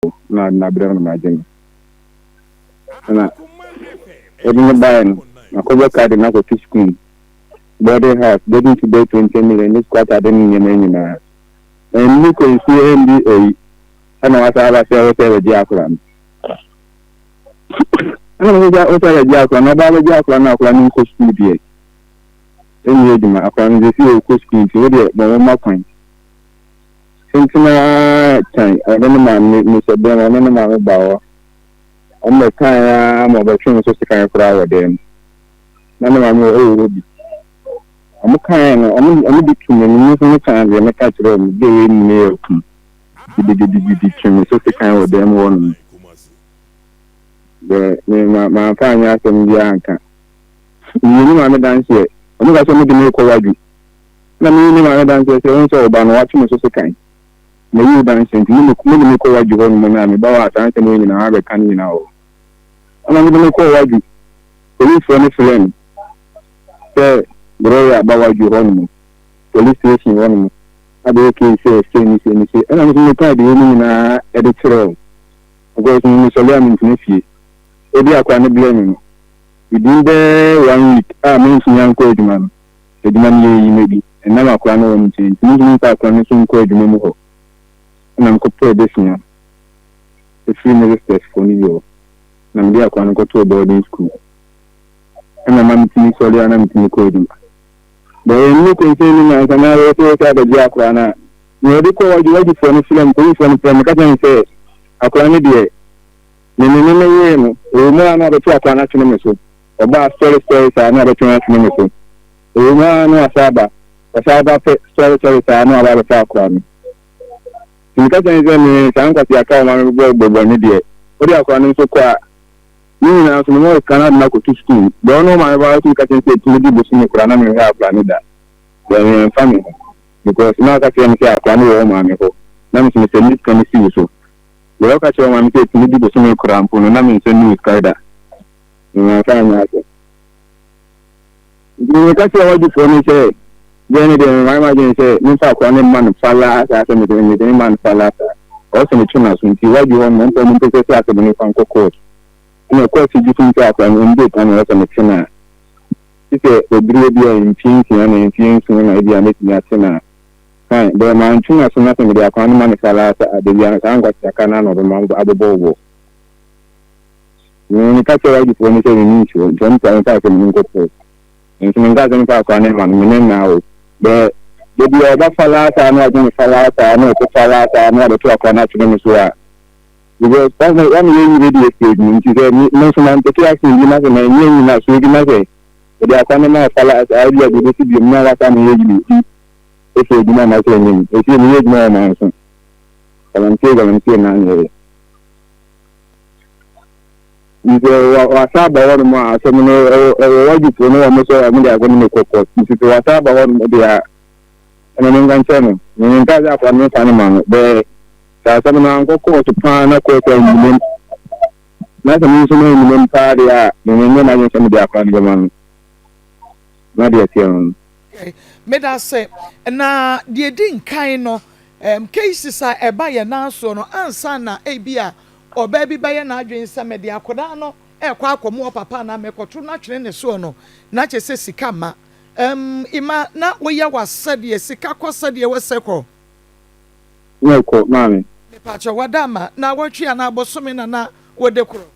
na brand magin na edin bayan na ko card na ko school boarding house getting to be 20 million this quarter den yen na and ni ko see NBA ana wasa ala se o se ji akura ana mo ja o se ji akura na ba ji akura na akura ni ko school die enye edima akura ni se ko school ti o de mo ma kwan sintina tai adon ma ni se be na ma bawo o me kan mo ba tun so se kan kura wa dem na ma mo o bi I'm kind of I'm between the time and the catch room, they mail to the so the kind of them one. My father from the anchor. You know, I'm a dancer. I'm not going to make a radio. I mean, I'm a dancer, so about watching so kind. May you dancing to make a radio on Monami, but I can't in our canny now. I'm going to make a radio. Police for a friend. Gloria about you on police station on I do say and I'm going to try the editorial because in Solam in Ebi akwa blame within the 1 week I mention young coach man the man ye maybe and now akwa no one change me akwa no so coach me ho and I'm ko pray this year the free ministers for you na me akwa no go to boarding school and I'm tini sorry and I'm tini coach but you can say me na na we to ka da dia akwa na you dey ko waji for no film ko for no film ka say akwa ni dey Nene no, Uma na betu akwa na tune meso. Oba story sa na betu na tune meso. Uma no asaba pe story sa na aba betu akwa ni. Nika tene me sanka ti aka ma me bo ni de. Odi akwa ni so kwa. Ni na so mo kana na ko to school. Do no ma ba to ka tene ti di bo sini kura na me ha akwa ni da. Then family because na ka tene ti akwa ni wo ma me ho. Na me se ni kan si so. We catch on one take to do some cramp on a name send you skyda. You find you catch what you for me say. Then my imagine say, in fact, one man falla as a man falla. Also, the tunas when you what you want to take a from court. And of course, you think that I'm big and also a sinner. It's a behavior in things and in things when idea making a sinner. Fine, but my tuna so nothing with the account money falla the young got the canon of the mouth of the bowl. You catch a right for me saying you don't tell me in good place. And some doesn't pass on him now. But the other falla are not going to falla, I know to falla, I know the 12 are not going to swear. Because that's the one radio statement. You said, no, someone to ask you nothing, and you not so you can say. But the account falla as idea of the city, no one can if you do not say him, if you need more man, volunteer now. You go, what's up about one more, some what you know, almost I mean, they are going to make a court. If you what's up about one, they are an American channel. You can tell from no man, there are some uncle court to plan a court and not a museum party, you know, some of their family man. Not yet, made us say na the din kind no cases are eba ye na so no ansa na ebia oba bi ba ye na adwen sa me de akoda no kwa akomo papa na mekoto na twene ne so no na chese sika ma ima na wo ya wasade sika kwasade we seko no ko mami me pacho wadama na watwe na abosome na wodekoro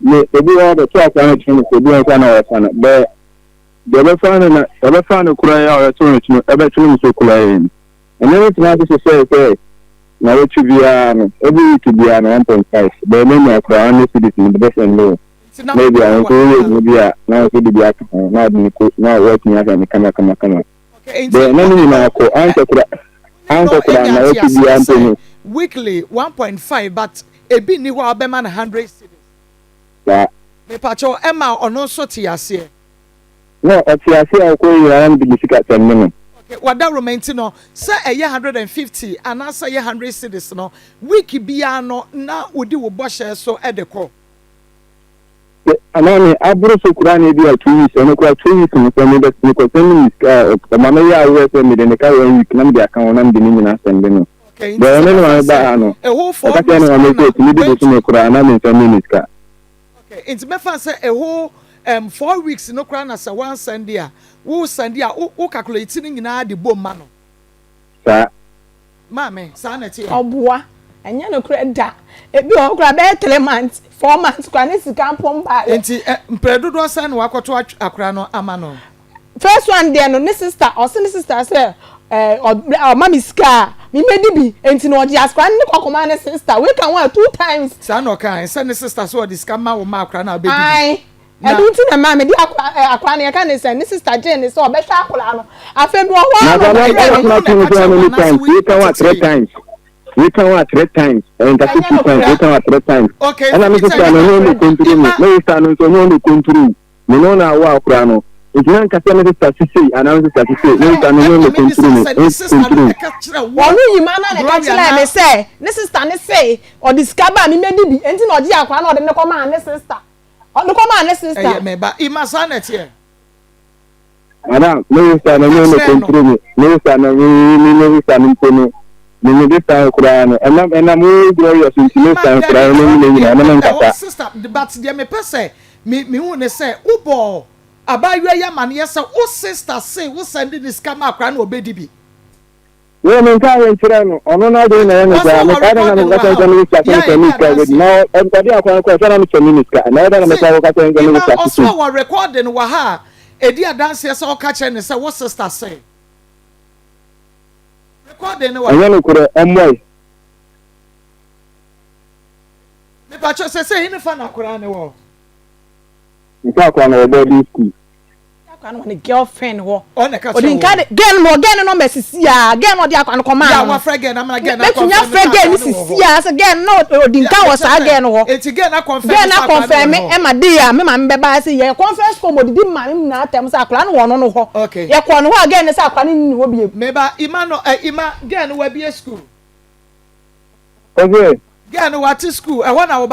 me ebi wa be to akwa na twene ko bi akwa na wasana be the fan cry out about so cry. And everything I say, now what you be every week to be 1.5. But many are crying citizen, the best and low. Maybe I'm going to now to be now working as a camera. The enemy now answer weekly 1.5, but a bit new Albeman 100 cities. Yeah, me pacho Emma or no sotiasia. No, I see I call you around the difficult 10 minutes. Okay, what that remains no, say a 150 and I say 100 cities no, wiki biano na would do bush so at the call. And I brought so Kurani be a 2 weeks and quite 2 weeks and send me the Mamma, I will send me the car when you can be account and the Nina sending. But no one ba ano. A whole 4 Ka no me ko ti di so me kura na me nfa minutes ka. Okay, it's me fan say a whole 4 weeks no kura na say one Sunday a. Wo Sunday a wo calculate ni nyina de bom ma no. Sa Mame, sa na tie. Oboa. Anya no kura da. Ebi o kura be 3 months, 4 months kura ne sika mpom ba. Enti mpredo do san wa kwato akura no ama no. First one there no ne sister, o se ne sister say o mami sika, mi medi bi, enti no di askwa ne kokoma ne sister. We can one 2 times. Sa no kan, say ne sister so di sika ma wo ma akura na be di. Ai. Edu ti na ma me di akwa ne ka ne say ne sister Jane say o be hwa akura no. Afa bi o wa. We can one 3 times. We can one 3 times. And that's 2 times. We can one 3 times. Okay. And I'm just saying no control. No stand so no control. Me no na wa akura no. It's not because I'm just say and I'm just say no stand no control. Wonu yima na ne ka kire me say ne sister ne say o discover me medi bi enti na o di akwa na o de ne koma ne sister. O de koma ne sister. Eh me ba ima sanet here. Madam, no stand no control. No stand no stand me this time Quran and I'm Gloria since no time Quran sister but there me person me who ne say ubo abayo ya man yes o sister say wo send this camera Quran obedi bi we me ka yen tira no ono na do na yen ga me ka na me ka no chat no ka no everybody akwa kwa na me feminist na da na me ka ka no chat also we recording wa ha edi adanse say o ka che ne say wo sister say anya no kure emboy me pa cho say hini fa na kura ne wo nka kwa na body school akwa no ne girlfriend wo o ne ka o nka gen no mesisi ya gen no di akwa no koma ya wa frege na gen na confirm ya frege ni sisi ya se gen no o di nka wo sa gen wo eti gen na confirm e ma di ya me ma mbeba se ye conference call mo di ma me na atem sa akwa no wo no ho okay ye ko no ho gen ne sa akwa ni wo bie me ba ima no ima gen wa bie school okay gen wa ti school e ho na